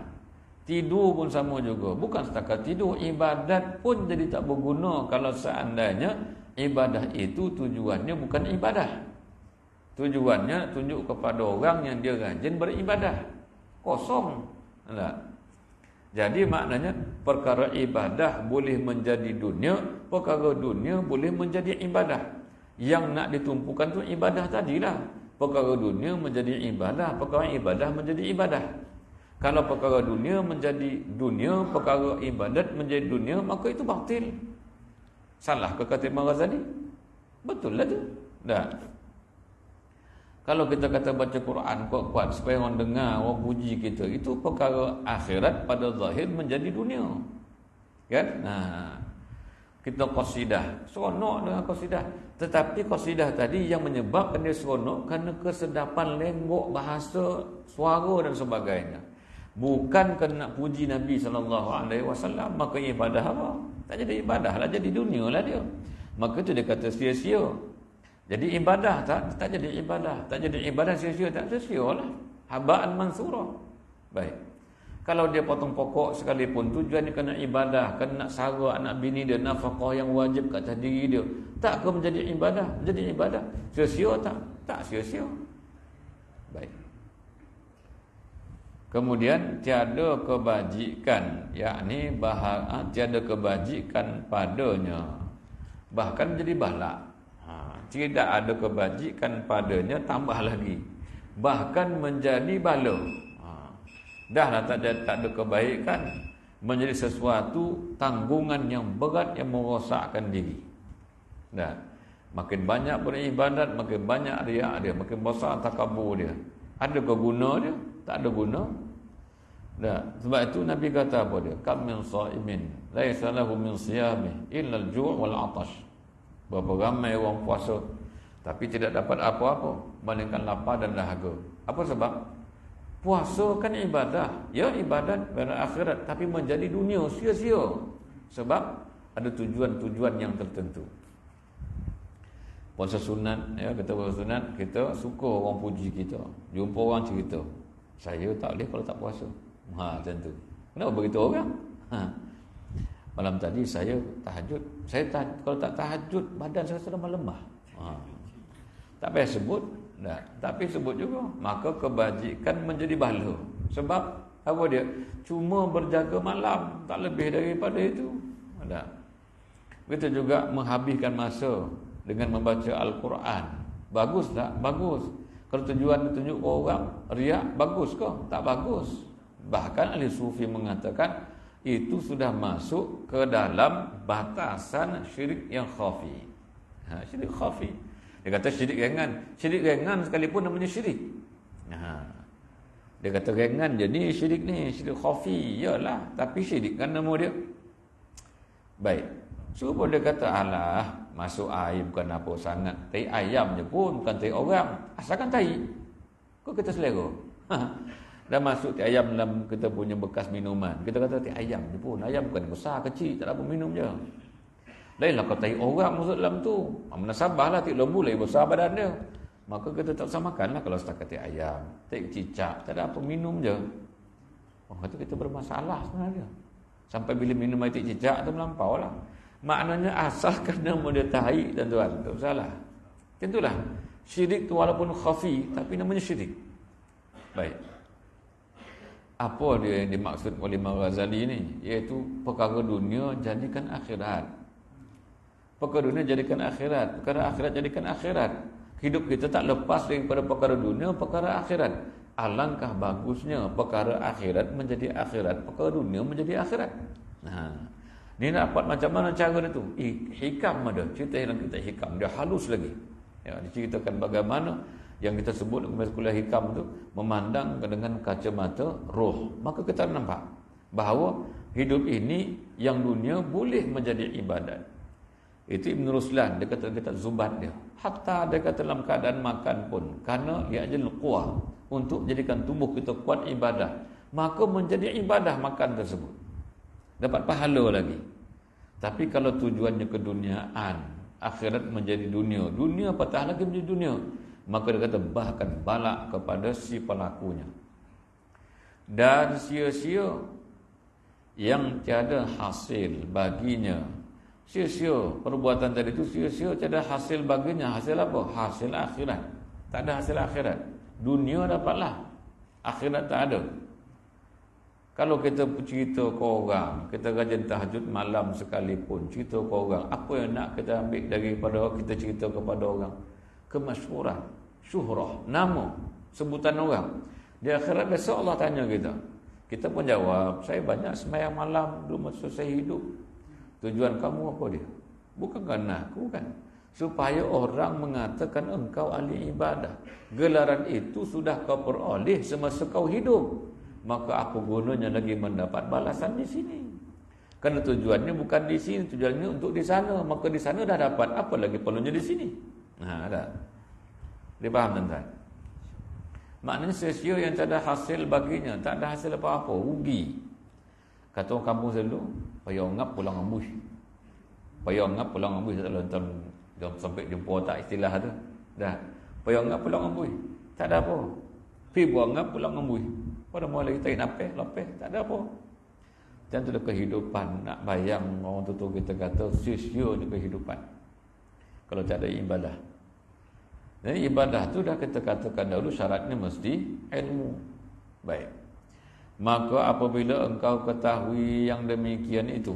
[SPEAKER 1] Tidur pun sama juga. Bukan setakat tidur, ibadat pun jadi tak berguna kalau seandainya ibadah itu tujuannya bukan ibadah. Tujuannya tunjuk kepada orang yang dia rajin beribadah. Kosong. Tak? Jadi maknanya perkara ibadah boleh menjadi dunia, perkara dunia boleh menjadi ibadah. Yang nak ditumpukan tu ibadah tadilah. Perkara dunia menjadi ibadah, perkara ibadah menjadi ibadah. Kalau perkara dunia menjadi dunia, perkara ibadat menjadi dunia, maka itu batil. Salah ke kata Imam Ghazali? Betul lah tu. Dah. Kalau kita kata baca Quran kuat-kuat supaya orang dengar, orang puji kita, itu perkara akhirat pada zahir menjadi dunia. Kan? Nah, kita qasidah, seronok dengan qasidah. Tetapi qasidah tadi yang menyebabkan dia seronok kerana kesedapan lenggok bahasa, suara dan sebagainya. Bukan kerana puji Nabi SAW, maka ibadah apa? Tak jadi ibadah lah, jadi dunia lah dia. Maka itu dia kata sia-sia. Jadi ibadah tak jadi ibadah. Tak jadi ibadah sia-sia, tak sia-sia lah. Haba'an mansura. Baik. Kalau dia potong pokok sekalipun, tujuannya kena ibadah, kena sara anak bini dia, nafkah yang wajib kat atas diri dia, tak ke menjadi ibadah? Menjadi ibadah. Sia-sia tak? Tak sia-sia. Baik. Kemudian tiada kebajikan, yakni tiada kebajikan padanya, bahkan menjadi balak. Tidak ada kebajikan padanya, tambah lagi, bahkan menjadi bala. Dah tak ada kebaikan, menjadi sesuatu tanggungan yang berat yang merosakkan diri. Dah, makin banyak beribadat, makin banyak riak dia, makin besar takabur dia. Ada guna dia? Tak ada guna. Dah, sebab itu Nabi kata apa dia? Kam min shaimin laisa lahu min siyamih illa al-ju' wal 'atash. Berapa ramai orang puasa tapi tidak dapat apa-apa melainkan lapar dan dahaga. Apa sebab? Puasa kan ibadah. Ya, ibadat pada akhirat, tapi menjadi dunia sia-sia. Sebab ada tujuan-tujuan yang tertentu. Puasa sunat, ya, kita puasa sunat, kita suka orang puji kita. Jumpa orang cerita, saya tak boleh kalau tak puasa. Macam tu. Kenapa beritahu orang? Malam tadi saya tahajud. Kalau tak tahajud, badan saya sudah lemah. Tak payah sebut. Tapi sebut juga. Maka kebajikan menjadi bala. Sebab apa dia? Cuma berjaga malam, tak lebih daripada itu. Kita juga menghabiskan masa dengan membaca Al-Quran. Bagus tak? Bagus. Kalau tujuan tunjuk orang, riak, bagus ke? Tak bagus. Bahkan ahli sufi mengatakan itu sudah masuk ke dalam batasan syirik yang khafi. Syirik khafi. Dia kata syirik ringan. Syirik ringan sekalipun namanya syirik. Dia kata ringan je ni syirik ni, syirik khafi. Yalah, tapi syirik kan nama dia. Baik. Cuba dia kata, alah, masuk air bukan apa sangat. Tai ayam je pun, bukan tai orang. Asalkan tai. Kok kita selera? Dah masuk tai ayam dalam kita punya bekas minuman. Kita kata tai ayam je pun. Ayam bukan besar, kecil, tak ada apa, minum je. Lainlah kalau tai orang masuk dalam tu. Mana sabarlah, tai lembu lagi besar badan dia. Maka kita tak samakanlah kalau setakat tai ayam. Tai cicak, tak ada apa, minum je. Oh, kata kita bermasalah sebenarnya. Sampai bila minum air tai cicak tu melampau lah. Maknanya asalkan nama dia tai, tuan-tuan, tak salah. Tentulah syirik tu walaupun khafi tapi namanya syirik. Baik. Apa dia yang dimaksud oleh Imam Ghazali ni? Iaitu perkara dunia jadikan akhirat. Perkara dunia jadikan akhirat, perkara akhirat jadikan akhirat. Hidup kita tak lepas daripada perkara dunia, perkara akhirat. Alangkah bagusnya perkara akhirat menjadi akhirat, perkara dunia menjadi akhirat. Ni nak dapat macam mana cara dia tu? Hikam ada. Cerita yang kita hikam. Dia halus lagi. Ya, diceritakan bagaimana yang kita sebut dalam kuliah hikam tu memandang dengan kacamata roh. Maka kita nampak bahawa hidup ini yang dunia boleh menjadi ibadat. Itu Ibn Ruslan, dia kata dekat zubat dia. Hatta dia kata dalam keadaan makan pun, kerana ia ajal quwah untuk jadikan tubuh kita kuat ibadah, maka menjadi ibadah makan tersebut. Dapat pahala lagi. Tapi kalau tujuannya keduniaan, akhirat menjadi dunia, dunia patah lagi menjadi dunia, maka dia kata bahkan balak kepada si pelakunya. Dan sia-sia yang tiada hasil baginya. Sia-sia perbuatan tadi itu, sia-sia tiada hasil baginya. Hasil apa? Hasil akhirat. Tak ada hasil akhirat. Dunia dapatlah, akhirat tak ada. Kalau kita cerita ke orang, kita rajin tahajud malam sekalipun, cerita ke orang, apa yang nak kita ambil daripada kita cerita kepada orang? Kemasyhuran, syuhrah, nama, sebutan orang. Di akhirat besok Allah tanya kita. Kita pun jawab, saya banyak sembahyang malam dulu masa saya hidup. Tujuan kamu apa dia? Bukan kerana aku kan. Supaya orang mengatakan engkau ahli ibadah. Gelaran itu sudah kau peroleh semasa kau hidup. Maka apa gunanya lagi mendapat balasan di sini? Karena tujuannya bukan di sini, tujuannya untuk di sana. Maka di sana dah dapat, apa lagi perlunya di sini? Ada. Dia faham tuan-tuan? Maknanya sia-sia yang tak ada hasil baginya, tak ada hasil apa-apa, rugi. Kata orang kampung selalu, payah ngap pulang ambush. Payah ngap pulang ambush, tak tahu jangan sampai jumpa tak istilah tu. Dah. Payah ngap pulang ambush. Tak ada apa. Pi buang ngap pulang ambush. Pada mula kita napeh, lapeh, tak ada apa. Dan itu kehidupan. Nak bayang orang tu kita kata sia-sia ni kehidupan kalau tak ada ibadah. Jadi ibadah tu dah kita katakan dahulu syaratnya mesti ilmu. Baik. Maka apabila engkau ketahui yang demikian itu,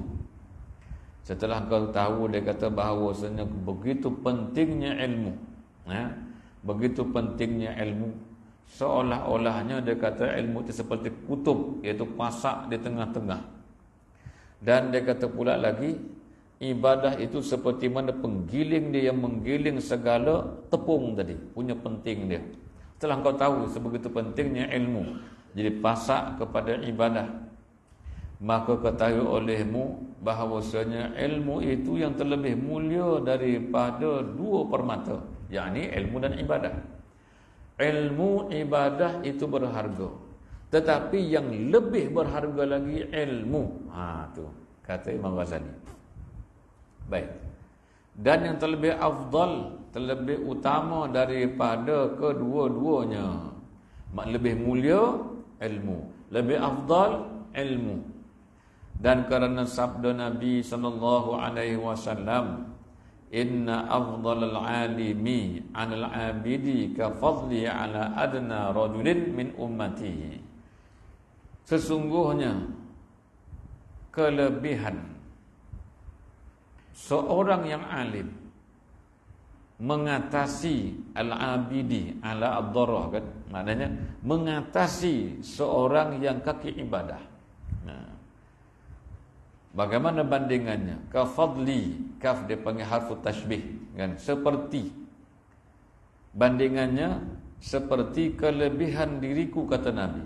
[SPEAKER 1] setelah engkau tahu, dia kata bahawasanya begitu pentingnya ilmu, begitu pentingnya ilmu, seolah-olahnya dia kata ilmu itu seperti kutub, iaitu pasak di tengah-tengah. Dan dia kata pula lagi, ibadah itu seperti mana penggiling dia yang menggiling segala tepung tadi, punya penting dia. Setelah engkau tahu sebegitu pentingnya ilmu jadi pasak kepada ibadah, maka ketahui olehmu bahawasanya ilmu itu yang terlebih mulia daripada dua permata, yakni ilmu dan ibadah. Ilmu ibadah itu berharga, tetapi yang lebih berharga lagi ilmu. Tu kata Imam Ghazali. Baik. Dan yang terlebih afdal, terlebih utama daripada kedua-duanya, lebih mulia ilmu, lebih afdal ilmu. Dan kerana sabda Nabi sallallahu alaihi wasallam, inna afdalal alimi 'alal 'abidi ka fadli 'ala adna rajulin min ummatihi. Sesungguhnya kelebihan seorang yang alim mengatasi al-abidi ala ad-darah, kan, maknanya mengatasi seorang yang kaki ibadah. Nah, bagaimana bandingannya? Kafadli, kaf dia panggil harfu tashbih, kan, seperti. Bandingannya seperti kelebihan diriku, kata Nabi,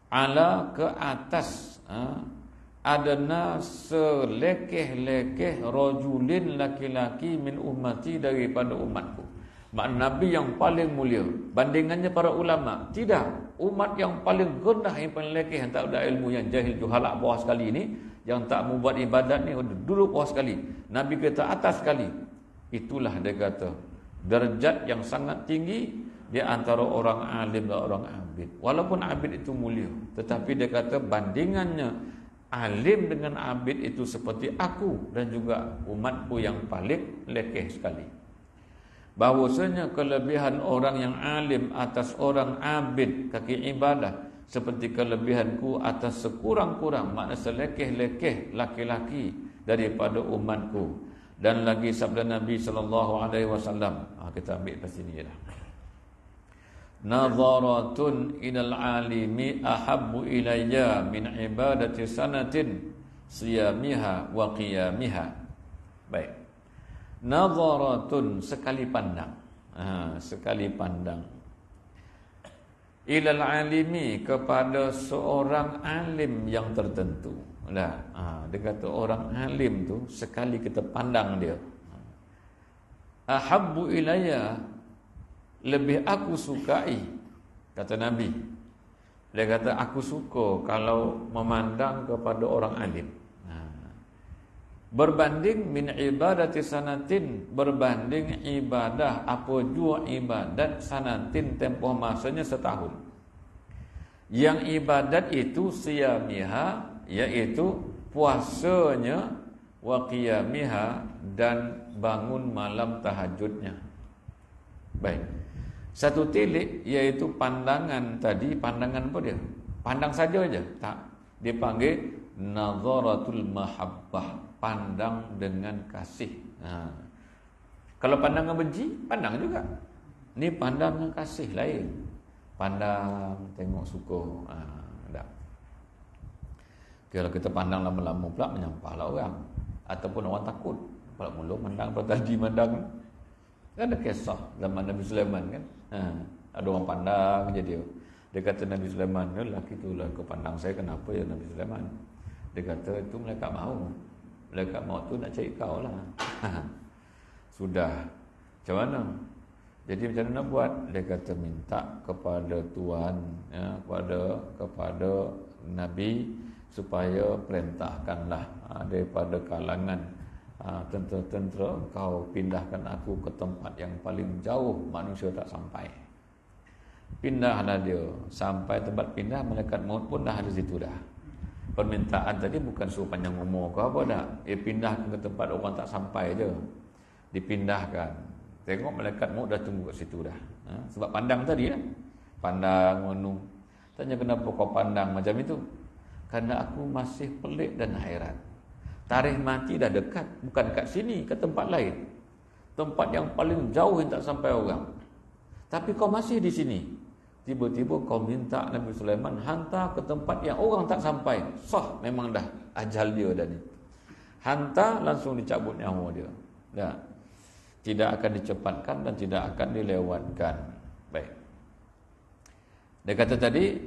[SPEAKER 1] ala, ke atas, adana selekeh-lekeh rajulin, laki-laki, min ummati, daripada umatku. Makna Nabi yang paling mulia. Bandingannya para ulama, tidak, umat yang paling rendah, yang paling lekeh, yang tak ada ilmu, yang jahil, juhalak, bawah sekali ini, yang tak mau buat ibadat ni, duduk bawah sekali. Nabi kata atas sekali. Itulah dia kata derajat yang sangat tinggi di antara orang alim dan orang abid. Walaupun abid itu mulia, tetapi dia kata bandingannya alim dengan abid itu seperti aku dan juga umatku yang paling lekeh sekali. Bahwasanya kelebihan orang yang alim atas orang abid kaki ibadah seperti kelebihanku atas sekurang-kurang, makna selekeh-lekeh laki-laki daripada umatku. Dan lagi sabda Nabi SAW, kita ambil pas sini je lah. Nadharatun ilal alimi ahabbu ilayya min ibadati sanatin siyamiha wa qiyamiha. Baik. Nadharatun, sekali pandang. Sekali pandang. Ilal alimi, kepada seorang alim yang tertentu. Lah, dia kata orang alim tu sekali kita pandang dia. Ahabbu ilayya, lebih aku sukai, kata Nabi. Dia kata aku suka kalau memandang kepada orang alim. Berbanding min ibadati sanatin, berbanding ibadah, apa jua ibadat sanatin, tempoh masanya setahun. Yang ibadat itu siyamiha, yaitu puasanya, wa qiyamiha, dan bangun malam tahajudnya. Baik. Satu tilik, iaitu pandangan tadi. Pandangan apa dia? Pandang saja aja? Tak. Dia panggil nadharatul mahabbah, pandang dengan kasih. Kalau pandangan benci, pandang juga. Ni pandang dengan kasih lain. Pandang, tengok suka. Tak. Kalau kita pandang lama-lama pula, menyampahlah orang. Ataupun orang takut. Kalau mula pandang, pada tadi pandang. Kan ada kisah zaman Nabi Sulaiman, kan. Ada orang pandang je dia. Dia kata Nabi Sulaiman, lelaki tu lah kau pandang saya, kenapa ya Nabi Sulaiman? Dia kata itu malaikat maut. Malaikat maut tu nak cari kau lah. Sudah. Macam mana? Jadi macam mana nak buat? Dia kata minta kepada Tuhan, kepada Nabi, supaya perintahkanlah daripada kalangan tentera-tentera, kau pindahkan aku ke tempat yang paling jauh manusia tak sampai. Pindahlah dia. Sampai tempat pindah, malaikat maut pun dah ada situ dah. Permintaan tadi bukan suruh panjang umur ke apa dah. Pindahkan ke tempat orang tak sampai je. Dipindahkan. Tengok malaikat maut dah tunggu kat situ dah. Sebab pandang tadi lah. Pandang, menung. Tanya kenapa kau pandang macam itu? Karena aku masih pelik dan hairan. Tarikh mati dah dekat. Bukan kat sini, ke tempat lain. Tempat yang paling jauh yang tak sampai orang. Tapi kau masih di sini. Tiba-tiba kau minta Nabi Sulaiman hantar ke tempat yang orang tak sampai. Sah, memang dah ajal dia dah ni. Hantar, langsung dicabut nyawa dia. Dah. Tidak akan dicepatkan dan tidak akan dilewatkan. Baik. Dia kata tadi,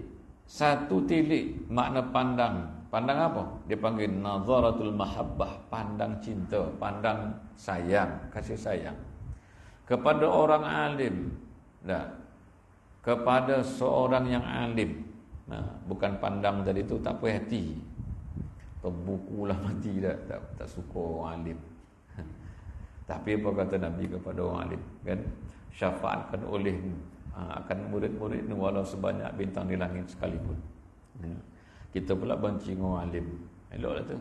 [SPEAKER 1] satu tilik makna pandang. Pandang apa? Dia panggil nazaratul mahabbah, pandang cinta, pandang sayang, kasih sayang. Kepada orang alim. Dah. Kepada seorang yang alim. Bukan pandang tadi tu tak puas hati. Terbukulah mati dah, tak suka orang alim. Tapi apa kata Nabi kepada orang alim, kan? Syafaatkan olehmu akan murid-muridmu walau sebanyak bintang di langit sekalipun. Kita pula benci orang alim. Eloklah tu.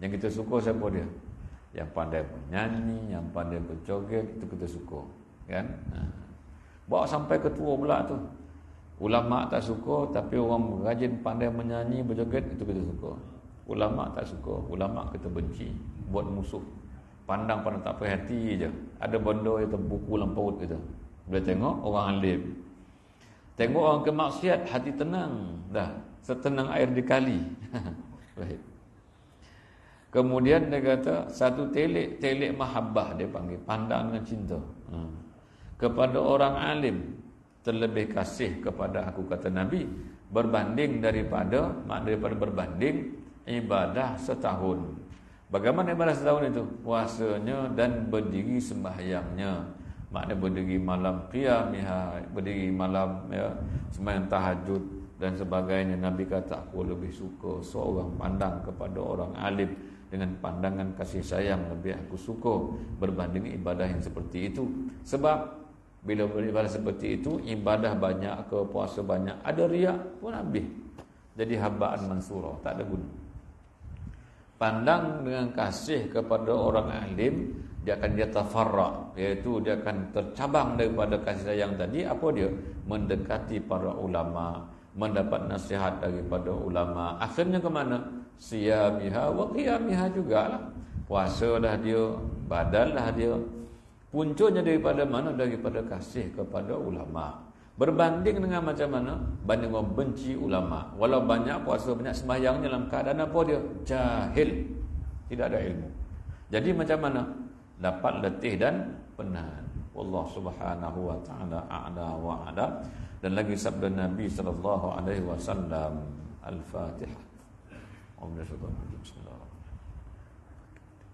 [SPEAKER 1] Yang kita suka siapa dia? Yang pandai menyanyi, yang pandai berjoget, itu kita suka, kan? Bawa sampai ketua pula tu. Ulama tak suka, tapi orang rajin pandai menyanyi, berjoget, itu kita suka. Ulama tak suka, ulama kita benci, buat musuh. pandang tak perhati je. Ada benda itu buku lampaut gitu. Bila tengok orang alim, tengok orang kemaksiat, hati tenang dah, setenang air di kali. Baik. Kemudian dia kata satu telik mahabbah, dia panggil, pandang dengan cinta. Kepada orang alim terlebih kasih kepada aku, kata Nabi, berbanding daripada berbanding ibadah setahun. Bagaimana ibadah setahun itu? Puasanya dan berdiri sembahyangnya. Maknanya berdiri malam qiyamah, berdiri malam sembahyang tahajud dan sebagainya. Nabi kata, aku lebih suka seorang pandang kepada orang alim dengan pandangan kasih sayang, lebih aku suka berbanding ibadah yang seperti itu. Sebab bila beribadah seperti itu, ibadah banyak ke puasa banyak, ada riak pun habis, jadi habaan mansurah, tak ada guna. Pandang dengan kasih kepada orang alim, dia akan tafarra', iaitu dia akan tercabang daripada kasih sayang tadi. Apa dia? Mendekati para ulama, mendapat nasihat daripada ulama. Akhirnya ke mana? Siyamiha wa qiyamiha jugalah. Puasa dah dia, badal dah dia. Puncanya daripada mana? Daripada kasih kepada ulama. Berbanding dengan macam mana? Banding membenci ulama. Walau banyak puasa, banyak sembahyangnya, dalam keadaan apa dia? Jahil, tidak ada ilmu. Jadi macam mana? Dapat letih dan penat. Wallahu subhanahu wa ta'ala a'la wa a'la. Dan lagi sabda Nabi sallallahu alaihi wasallam, Al-Fatihah. Bismillahirrahmanirrahim.